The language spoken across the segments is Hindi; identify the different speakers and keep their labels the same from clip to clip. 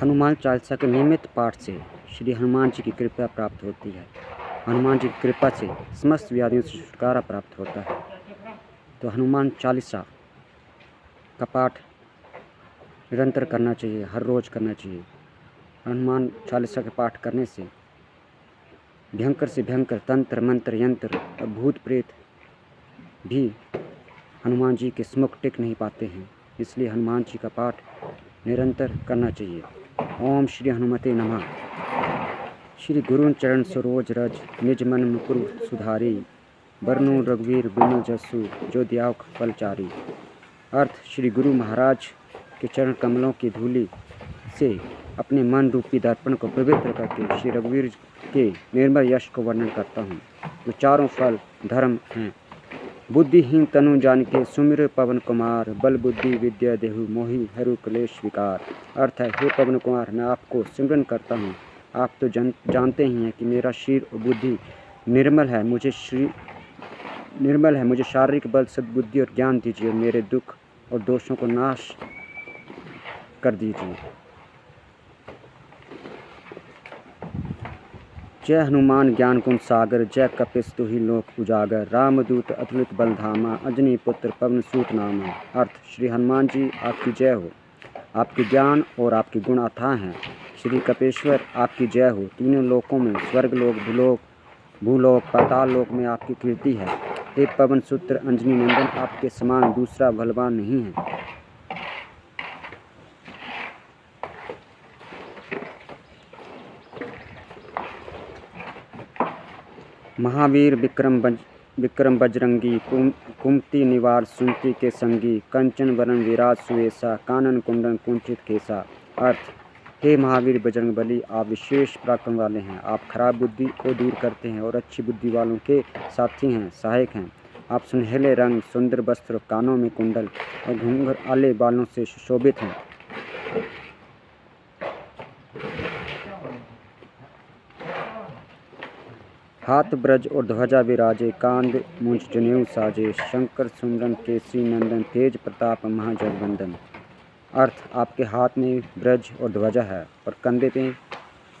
Speaker 1: हनुमान चालीसा के नियमित पाठ से श्री हनुमान जी की कृपा प्राप्त होती है। हनुमान जी की कृपा से समस्त व्याधियों से छुटकारा प्राप्त होता है। तो हनुमान चालीसा का पाठ निरंतर करना चाहिए, हर रोज़ करना चाहिए। हनुमान चालीसा के पाठ करने से भयंकर से भयंकर तंत्र मंत्र यंत्र और भूत प्रेत भी हनुमान जी के सम्मुख टिक नहीं पाते हैं। इसलिए हनुमान जी का पाठ निरंतर करना चाहिए। ओम श्री हनुमते नमः। श्री गुरु चरण सरोज रज निज मन मुकुर सुधारी, बरनु रघुवीर बिमल जसु जो दियाव फलचारी। अर्थ, श्री गुरु महाराज के चरण कमलों की धूलि से अपने मन रूपी दर्पण को पवित्र करके श्री रघुवीर के निर्मल यश को वर्णन करता हूँ। जो चारों फल धर्म हैं। बुद्धिहीन तनु जानिके सुमिर पवन कुमार, बल बुद्धि विद्या देहु मोहि हरु क्लेश विकार। अर्थ है, हे पवन कुमार, मैं आपको सिमरन करता हूँ। आप तो जानते ही हैं कि मेरा शरीर और बुद्धि निर्मल है। मुझे शारीरिक बल, सद्बुद्धि और ज्ञान दीजिए और मेरे दुख और दोषों को नाश कर दीजिए। जय हनुमान ज्ञान गुण सागर, जय कपिस तुहि लोक उजागर। रामदूत अतुलित बलधामा, अंजनी पुत्र पवन सूत नामा। अर्थ, श्री हनुमान जी आपकी जय हो। आपके ज्ञान और आपके गुण अथाह हैं। श्री कपेश्वर आपकी जय हो। तीनों लोकों में स्वर्गलोक, भूलोक, पाताल लोक में आपकी कीर्ति है। हे पवन सूत्र अंजनी नंदन, आपके समान दूसरा बलवान नहीं है। महावीर विक्रम बजरंगी, कुमति निवार सुमति के संगी। कंचन वरण विराज सुवेशा, कानन कुंडन कुंचित केसा। अर्थ, हे महावीर बजरंग बली, आप विशेष पराक्रम वाले हैं। आप खराब बुद्धि को दूर करते हैं और अच्छी बुद्धि वालों के साथी हैं, सहायक हैं। आप सुनहले रंग, सुंदर वस्त्र, कानों में कुंडल और घूंघर आले बालों से सुशोभित हैं। हाथ ब्रज और ध्वजा विराजे, कांध मुंज जनेऊ साजे। शंकर सुंदरन केसरी नंदन, तेज प्रताप महाजगवंदन। अर्थ, आपके हाथ में ब्रज और ध्वजा है और कंधे पे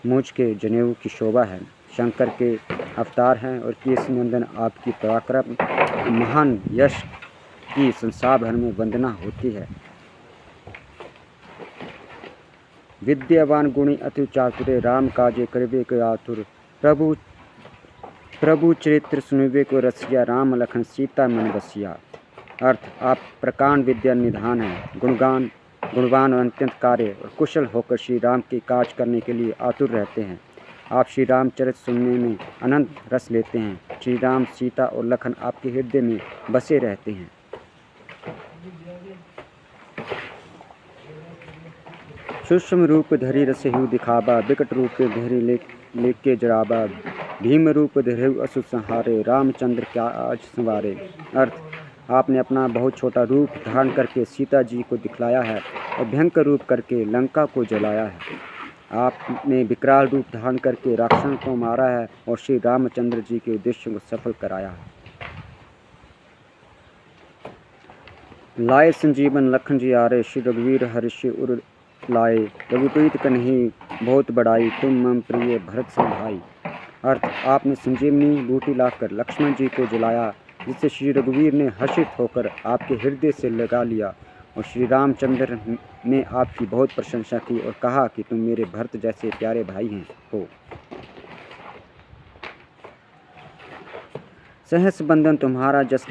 Speaker 1: मुंज के जनेऊ की शोभा है। शंकर के अवतार हैं और केसरी नंदन आपकी पराक्रम महान यश की संसार भर में वंदना होती है। विद्यावान गुणी अति चातुरे, राम काजे करबे को आतुर। प्रभु चरित्र सुनबे को रसिया, राम लखन सीता मन बसिया। अर्थ, आप प्रकांड विद्या निधान हैं, गुणवान और अत्यंत कार्य और कुशल होकर श्री राम के काज करने के लिए आतुर रहते हैं। आप श्री रामचरित सुनने में अनंत रस लेते हैं। श्री राम, सीता और लखन आपके हृदय में बसे रहते हैं। सूक्ष्म रूप धरि रसहु दिखावा, विकट रूप धरि लेके जराबा। भीम रूप धरि असुर संहारे, रामचंद्र क्या आज संवारे। अर्थ, आपने अपना बहुत छोटा रूप धारण करके सीता जी को दिखलाया है और भयंकर रूप करके लंका को जलाया है। आपने विकराल रूप धारण करके राक्षसों को मारा है और श्री रामचंद्र जी के उद्देश्यों को सफल कराया है। लाए संजीवन लखन जी आरे, श्री रघुवीर हर्षि उर लाए। रघुप्रीत कन्ही बहुत बड़ाई, तुम मम प्रिय भरत सम भाई। अर्थ, आपने संजीवनी बूटी लाकर लक्ष्मण जी को जलाया, जिससे श्री रघुवीर ने हर्षित होकर आपके हृदय से लगा लिया और श्री रामचंद्र ने आपकी बहुत प्रशंसा की और कहा कि तुम मेरे भरत जैसे प्यारे भाई हैं हो। सहस बंधन तुम्हारा जस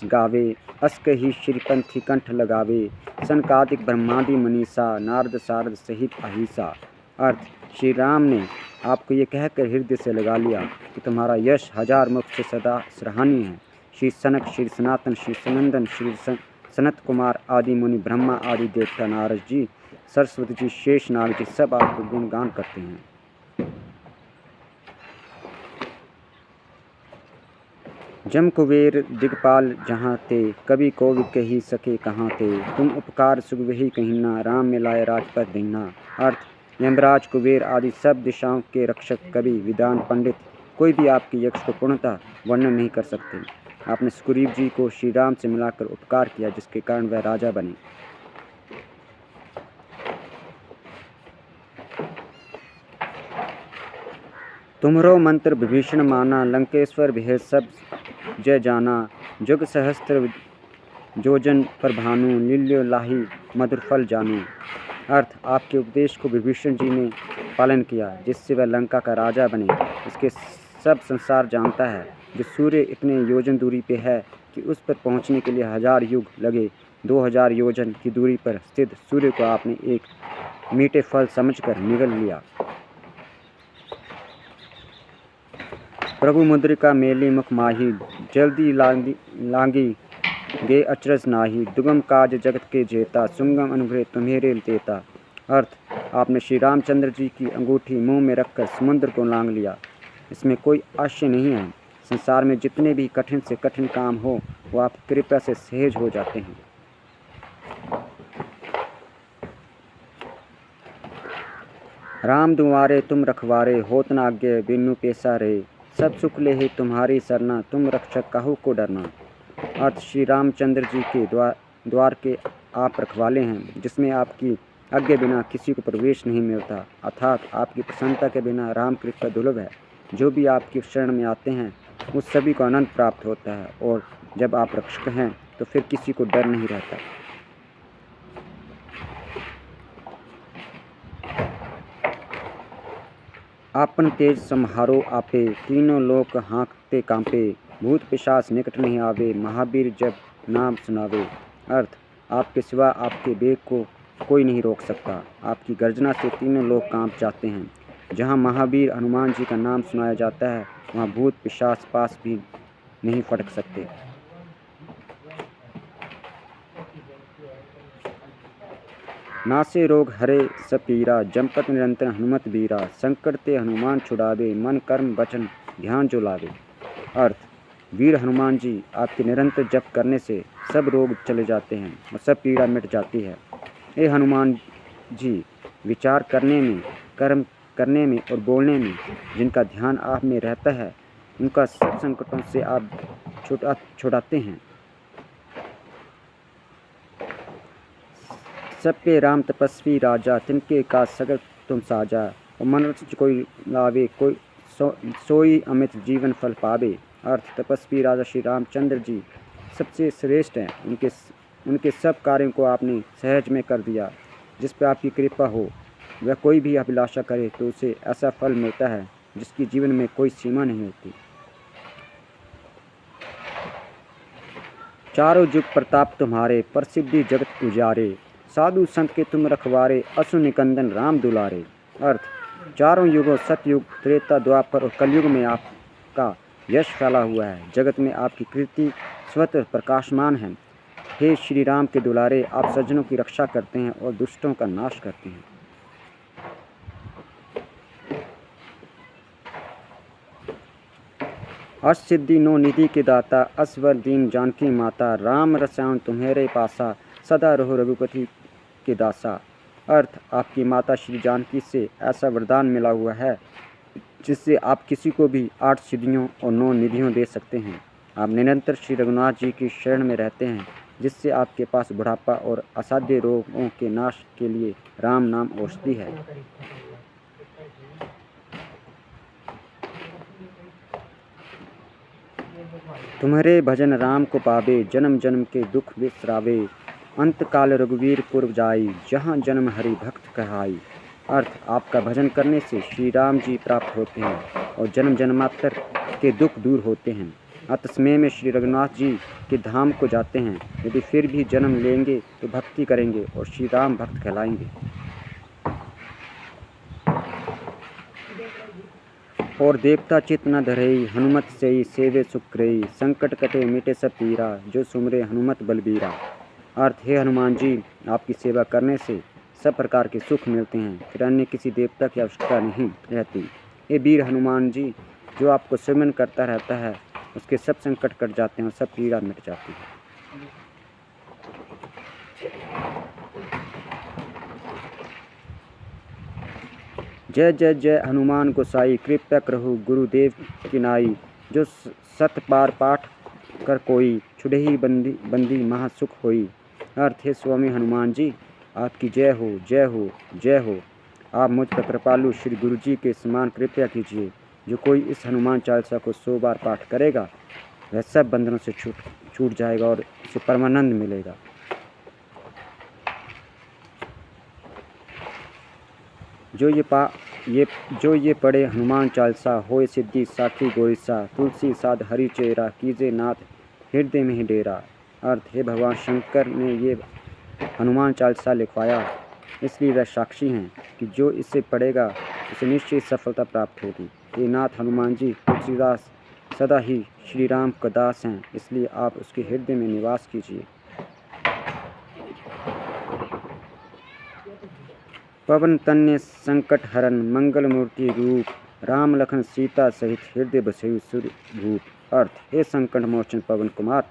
Speaker 1: गावे, अस कही श्रीपंथी कंठ लगावे। सनकादिक ब्रह्मादि मनीषा, नारद सारद सहित अहिसा। अर्थ, श्री राम ने आपको ये कहकर हृदय से लगा लिया कि तुम्हारा यश हजार मुख से सदा सराहनीय है। श्री सनक, श्री सनातन, श्री सनंदन, श्री सनत कुमार आदि मुनि, ब्रह्मा आदि देवता, नारद जी, सरस्वती जी, शेष नाग जी सब आपको गुणगान करते हैं। जम कुबेर दिगपाल जहाँ ते, कवि कोविद कही सके कहाँ ते। तुम उपकार सुगवही कहीना, राम मिलाए राजपद दीना। अर्थ, यमराज, कुबेर आदि सब दिशाओं के रक्षक, कवि, विद्वान, पंडित कोई भी आपके यश को पूर्णतः वर्णन नहीं कर सकते। आपने सुग्रीव जी को श्री राम से मिलाकर उपकार किया, जिसके कारण वह राजा बने। तुम्हरो मंत्र विभीषण माना, लंकेश्वर भेद सब जय जाना। जुग सहस्त्र जोजन पर भानु, लील्यो लाही मधुर फल जानू। अर्थ, आपके उपदेश को विभीषण जी ने पालन किया, जिससे वह लंका का राजा बने। इसके सब संसार जानता है। जो सूर्य इतने योजन दूरी पे है कि उस पर पहुंचने के लिए 1000 युग लगे, 2000 योजन की दूरी पर स्थित सूर्य को आपने एक मीठे फल समझकर निगल लिया। प्रभु मुद्रिका मेली मुख माही, जल्दी लांगी गे अचरज नाही। दुगम काज जगत के जेता, सुंगम अनुभव तुम्हेरे देता। अर्थ, आपने श्री रामचंद्र जी की अंगूठी मुंह में रखकर समुद्र को लांग लिया। इसमें कोई आश्चर्य नहीं है। संसार में जितने भी कठिन से कठिन काम हो, वो आपकी कृपा से सहज हो जाते हैं। राम दुआरे तुम रखवारे, होत न आज्ञा बिनु पेशा रे। सब सुख ले तुम्हारी सरना, तुम रक्षक काहू को डरना। अर्थ, श्री रामचंद्र जी के द्वार के आप रखवाले हैं, जिसमें आपकी आज्ञा बिना किसी को प्रवेश नहीं मिलता। अर्थात आपकी प्रसन्नता के बिना राम कृपा दुर्लभ है। जो भी आपकी शरण में आते हैं उस सभी को आनंद प्राप्त होता है, और जब आप रक्षक हैं तो फिर किसी को डर नहीं रहता। आपन तेज सम्हारो आपे, तीनों लोक हाँकते कांपे। भूत पिशाच निकट नहीं आवे, महावीर जब नाम सुनावे। अर्थ, आपके सिवा आपके वेग को कोई नहीं रोक सकता। आपकी गर्जना से तीनों लोग कांप जाते हैं। जहाँ महावीर हनुमान जी का नाम सुनाया जाता है, वहाँ भूत पिशाच पास भी नहीं फटक सकते। नासे रोग हरे सपीरा, जमपत निरंतर हनुमत बीरा। संकट ते हनुमान छुड़ावे, मन कर्म वचन ध्यान जो लावे। अर्थ, वीर हनुमान जी आपके निरंतर जप करने से सब रोग चले जाते हैं और सब पीड़ा मिट जाती है। हे हनुमान जी, विचार करने में, कर्म करने में और बोलने में जिनका ध्यान आप में रहता है, उनका सब संकटों से आप छुड़ाते हैं। सब पे राम तपस्वी राजा, तिनके का सगल तुम साजा। और मन कोई लावे, कोई सोई अमित जीवन फल पावे। अर्थ, तपस्वी राजा श्री रामचंद्र जी सबसे श्रेष्ठ हैं। उनके सब कार्यों को आपने सहज में कर दिया। जिस पर आपकी कृपा हो, वह कोई भी अभिलाषा करे तो उसे ऐसा फल मिलता है जिसकी जीवन में कोई सीमा नहीं होती। चारों युग प्रताप तुम्हारे, प्रसिद्धि जगत उजारे। साधु संत के तुम रखवारे, असुर निकंदन राम दुलारे। अर्थ, चारों युगों सतयुग, त्रेता, द्वापर और कलयुग में आपका यश फैला हुआ है। जगत में आपकी कीर्ति स्वतः प्रकाशमान है। हे श्री राम के दुलारे, आप सज्जनों की रक्षा करते हैं और दुष्टों का नाश करते हैं। अष्ट सिद्धि नौ निधि के दाता, असवर दीन जानकी माता। राम रसायन तुम्हारे पासा, सदा रहो रघुपति के दासा। अर्थ, आपकी माता श्री जानकी से ऐसा वरदान मिला हुआ है जिससे आप किसी को भी 8 सिद्धियों और 9 निधियों दे सकते हैं। आप निरंतर श्री रघुनाथ जी की शरण में रहते हैं, जिससे आपके पास बुढ़ापा और असाध्य रोगों के नाश के लिए राम नाम औषधि है। तुम्हारे भजन राम को पावे, जन्म जन्म के दुख विसरावे। अंत काल रघुवीर पुर जाई, जहाँ जन्म हरि भक्त कहाई। अर्थ, आपका भजन करने से श्री राम जी प्राप्त होते हैं और जन्म जन्मांतर के दुख दूर होते हैं। अतस्मय में श्री रघुनाथ जी के धाम को जाते हैं। यदि फिर भी जन्म लेंगे तो भक्ति करेंगे और श्री राम भक्त कहलाएंगे। और देवता चित न धरई, हनुमत सेई सेवे सुक्रई। संकट कटे मिटे सब पीरा, जो सुमरे हनुमत बलबीरा। अर्थ, हे हनुमान जी, आपकी सेवा करने से सब प्रकार के सुख मिलते हैं, फिर अन्य किसी देवता की आवश्यकता नहीं रहती। हे वीर हनुमान जी, जो आपको सुमिरन करता रहता है उसके सब संकट कट जाते हैं और सब पीड़ा मिट जाती है। जय जय जय हनुमान गोसाई, कृपया करहु गुरुदेव की नाई। जो सत पार पाठ कर कोई, छुड़ही बंदी बंदी महासुख होई। अर्थ, हे स्वामी हनुमान जी, आपकी जय हो जय हो जय हो। आप मुझ पर कृपालु श्री गुरु जी के समान कृपया कीजिए, जो कोई इस हनुमान चालीसा को 100 बार पाठ करेगा वह सब बंधनों से छूट जाएगा और उसे परमानंद मिलेगा। जो ये पढ़े हनुमान चालीसा होए सिद्धि साखी गोरिसा, तुलसी साध हरि चेरा, कीजे नाथ हृदय में ही डेरा। अर्थ, हे भगवान शंकर ने ये हनुमान चालीसा लिखवाया, इसलिए वह साक्षी हैं कि जो इसे पढ़ेगा उसे निश्चित सफलता प्राप्त होगी। ये नाथ हनुमान जी तुलसीदास सदा ही श्री राम का दास हैं, इसलिए आप उसके हृदय में निवास कीजिए। पवन तन्य संकट हरन मंगल मूर्ति रूप, राम लखन सीता सहित हृदय बसयु सूर्य भूप। अर्थ, हे संकट मोचन पवन कुमार,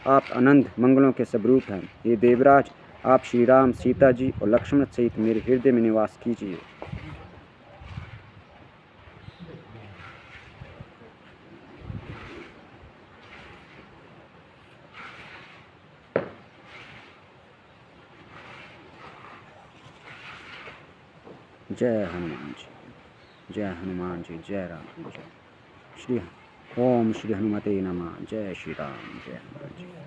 Speaker 1: आप आनंद मंगलों के स्वरूप हैं। ये देवराज, आप श्री राम, सीता जी और लक्ष्मण सहित मेरे हृदय में निवास कीजिए। जय हनुमान जी, जय हनुमान जी, जय राम, जय श्री ओम श्री हनुमते नमः। जय श्री राम, जय हनुमान जी।